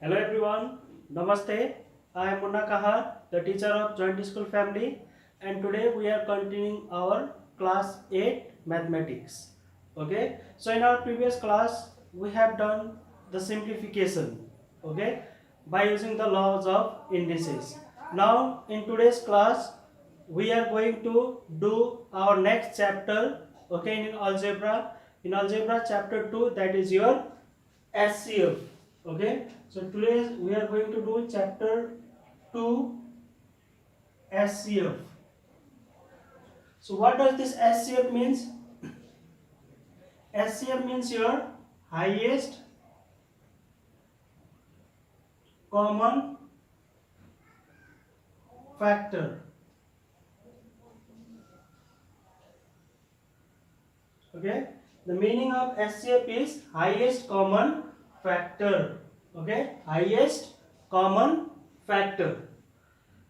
Hello everyone, Namaste. I am Munna Kahar, the teacher of Joint School Family, and today we are continuing our class 8 mathematics. Okay, so in our previous class we have done the simplification, okay, by using the laws of indices. Now in today's class we are going to do our next chapter, okay, in algebra. In algebra chapter 2, that is your SCF. Okay, so today we are going to do chapter 2 SCF. So what does this SCF means? SCF means your highest common factor. Okay, the meaning of SCF is highest common factor. Okay, highest common factor.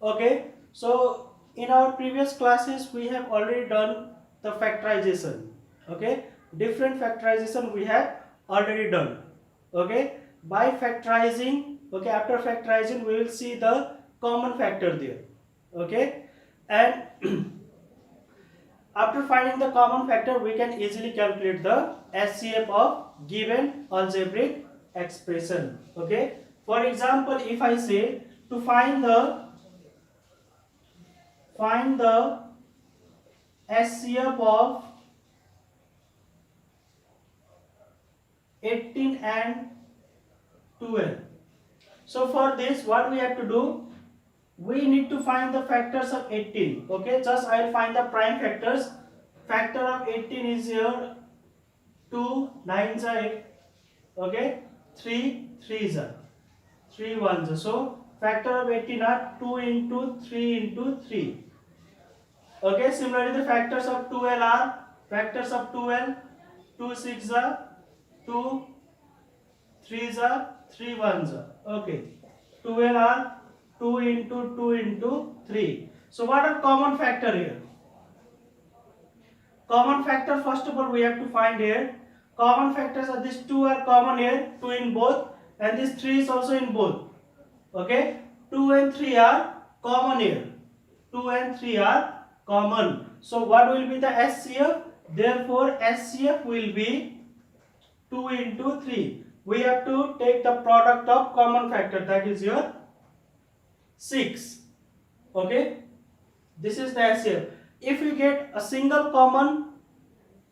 Okay, so in our previous classes we have already done the factorization. Okay, different factorization we have already done. Okay, by factorizing, okay, after factorizing we will see the common factor there. Okay, and after finding the common factor we can easily calculate the SCF of given algebraic expression. Okay, for example, if I say to find the SCF of 18 and 12. So for this what we have to do, we need to find the factors of 18. Okay, just I will find the prime factors. Factor of 18 is here 2 9s are 8. Okay, 3 3s are 3 1s. So factor of 18 are 2 into 3 into 3. Okay, similarly the factors of 12 are factors of 12 2 6 are 2 3s are 3 1s are. Okay, 12 are 2 into 2 into 3. So what are common factor here? Common factor, first of all we have to find here. Common factors are these 2 are common here, 2 in both, and this 3 is also in both. Okay, 2 and 3 are common here. 2 and 3 are common. So what will be the SCF? Therefore SCF will be 2 into 3. We have to take the product of common factor, that is your 6. Okay, this is the SCF. If we get a single common,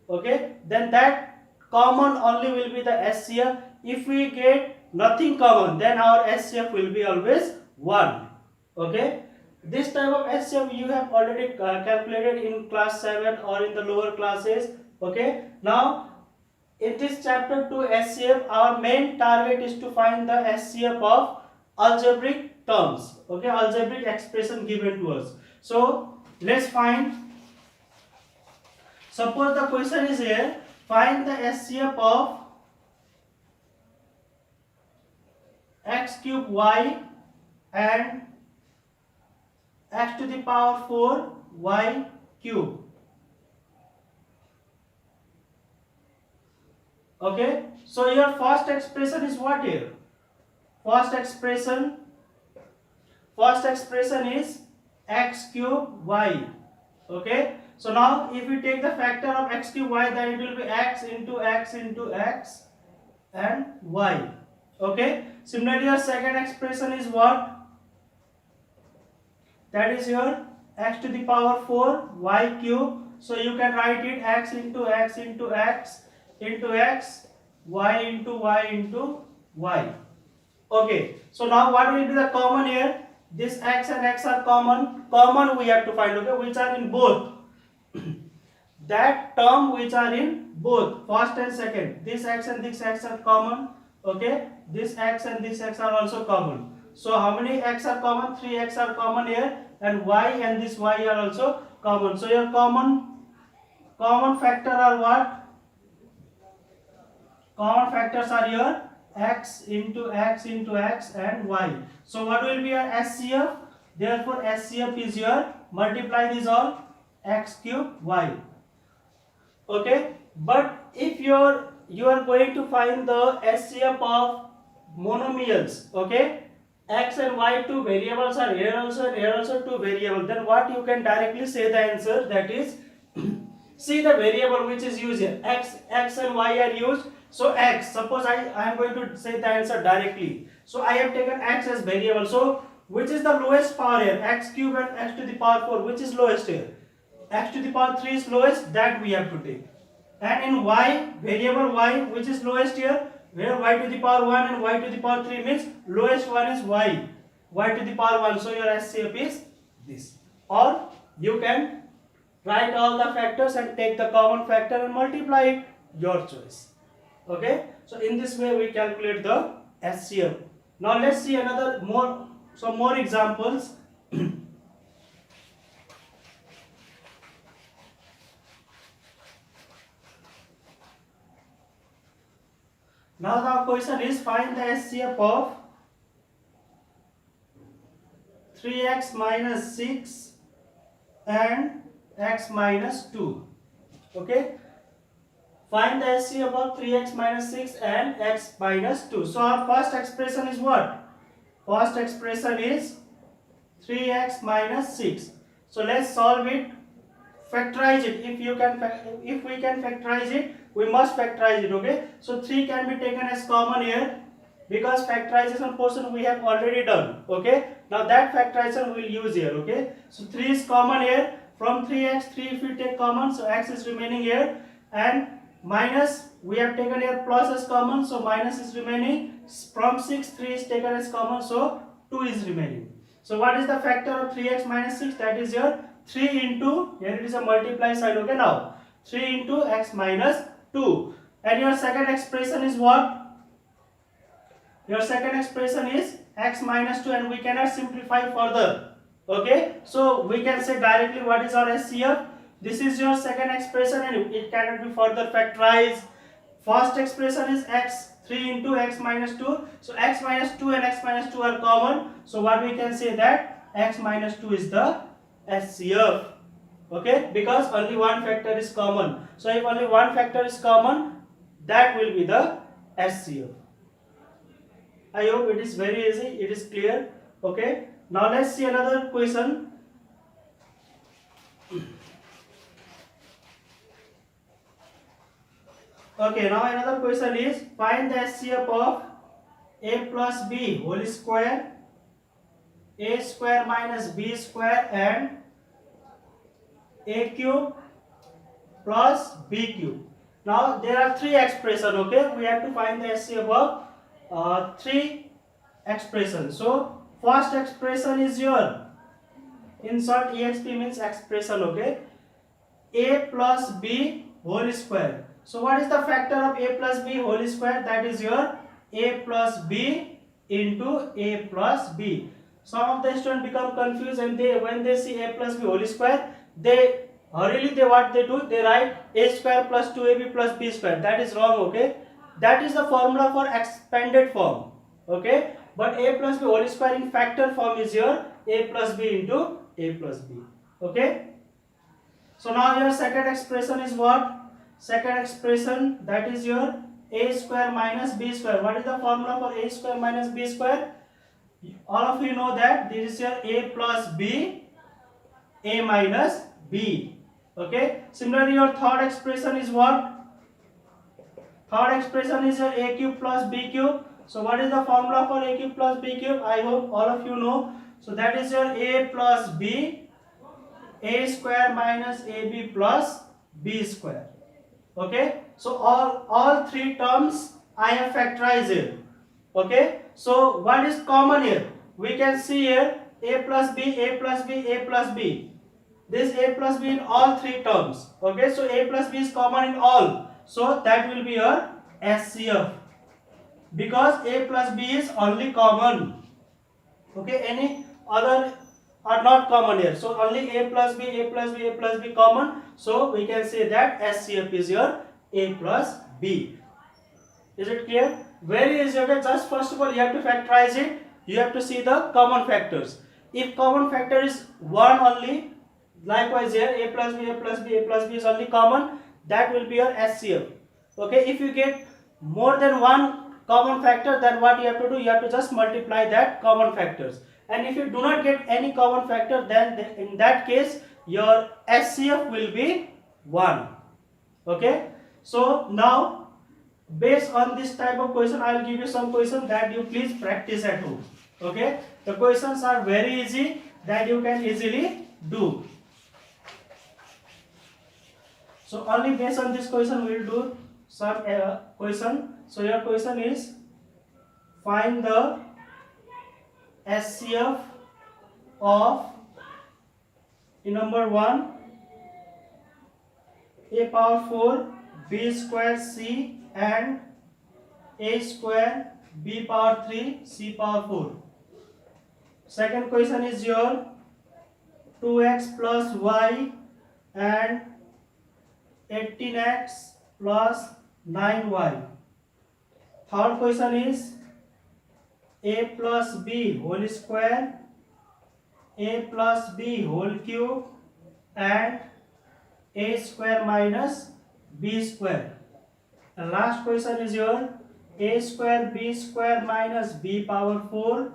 okay, then that common only will be the SCF. If we get nothing common, then our SCF will be always 1. Okay, this type of SCF you have already calculated in class 7 or in the lower classes. Okay, now in this chapter 2 SCF, our main target is to find the SCF of algebraic terms. Okay, algebraic expression given to us. So let's find. Suppose the question is here, find the SCF of x cube y and x to the power 4 y cube. Okay, so your first expression is what here? First expression is x cube y. Okay, so now if we take the factor of x cube y, then it will be x into x into x and y. Okay, similarly your second expression is what? That is your x to the power 4 y cube. So you can write it x into x into x into x, y into y into y. Okay, so now what will be the common here? This x and x are common. Common we have to find, okay, which are in both. That term which are in both first and second. This x and this x are common. Okay, this x and this x are also common. So how many x are common? 3x are common here, and y and this y are also common. So your common factor are what? Common factors are your x into x into x and y. So what will be your SCF? Therefore SCF is your, multiply these all, x cube y. Okay, but if you are going to find the SCF of monomials. Okay, x and y two variables are here also and here also two variables. Then what you can directly say the answer, that is see the variable which is used here, x and y are used. So x, suppose I am going to say the answer directly. So I have taken x as variable. So which is the lowest power here, x cube and x to the power 4, which is lowest here? X to the power 3 is lowest, that we have to take. And in y, variable y, which is lowest here, where y to the power 1 and y to the power 3 means lowest one is y to the power 1. So your SCF is this. Or you can write all the factors and take the common factor and multiply it, your choice. Okay, so in this way we calculate the SCF. Now let's see some more examples. Now the question is, find the SCF of 3x minus 6 and x minus 2. Okay, find the SCF of 3x minus 6 and x minus 2. So our first expression is what? First expression is 3x minus 6. So let's solve it, factorize it. If we can factorize it, we must factorize it. Okay, so 3 can be taken as common here, because factorization portion we have already done. Okay, now that factorization we will use here. Okay, so 3 is common here. From 3x, 3 if we take common, so x is remaining here, and minus we have taken here plus as common, so minus is remaining. From 6, 3 is taken as common, so 2 is remaining. So what is the factor of 3x minus 6? That is your 3 into, here it is a multiply sign. Okay, now 3 into x minus 2. And your second expression is what? Your second expression is x minus 2, and we cannot simplify further. Okay, so we can say directly what is our SCF. This is your second expression and it cannot be further factorized. First expression is x, 3 into x minus 2. So x minus 2 and x minus 2 are common. So what we can say, that x minus 2 is the SCF. Okay, because only one factor is common. So if only one factor is common, that will be the SCF. I hope it is very easy, it is clear. Okay, now let's see another question. Okay, now another question is, find the SCF of a plus b whole square, a square minus b square, and a cube plus b cube. Now there are three expressions. Okay, we have to find the SCF of three expressions. So first expression is your, in short exp means expression. Okay, a plus b whole square. So what is the factor of a plus b whole square? That is your a plus b into a plus b. Some of the students become confused, and when they see a plus b whole square, they what they do, they write a square plus 2ab plus b square. That is wrong. Okay, that is the formula for expanded form. Okay, but a plus b whole square in factor form is your a plus b into a plus b. Okay, so now your second expression is what? Second expression, that is your a square minus b square. What is the formula for a square minus b square? All of you know that this is your a plus b, a minus b. Okay, similarly your third expression is what? Third expression is your a cube plus b cube. So what is the formula for a cube plus b cube? I hope all of you know. So that is your a plus b, a square minus ab plus b square. Okay, so all three terms I have factorized here. Okay, so what is common here? We can see here a plus b, a plus b, a plus b. This a plus b in all three terms. Okay, so a plus b is common in all. So that will be your SCF, because a plus b is only common. Okay, any other are not common here. So only a plus b, a plus b, a plus b common. So we can say that SCF is your a plus b. Is it clear? Very easy. Okay, just first of all you have to factorize it. You have to see the common factors. If common factor is 1 only, likewise here a plus b, a plus b, a plus b is only common, that will be your SCF. Okay, if you get more than one common factor, then what you have to do, you have to just multiply that common factors. And if you do not get any common factor, then in that case your HCF will be 1. Okay, so now based on this type of question, I will give you some questions that you please practice at home. Okay, the questions are very easy that you can easily do. So only based on this question we will do some question. So your question is, find the HCF of, in number 1, a power 4 b square c and a square b power 3 c power 4. Second question is your 2x plus y and 18x plus 9y. Third question is a plus b whole square, a plus b whole cube and a square minus b square. And last question is your a square b square minus b power 4,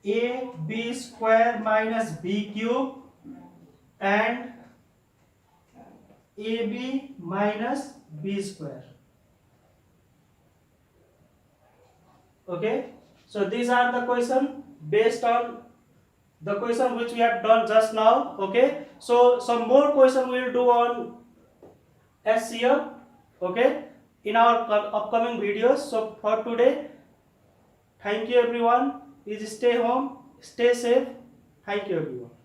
a b square minus b cube and ab minus b square. Okay, so these are the question based on the question which we have done just now. Okay, so some more question we will do on HCF, okay, in our upcoming videos. So for today, thank you everyone. Please stay home, stay safe. Thank you everyone.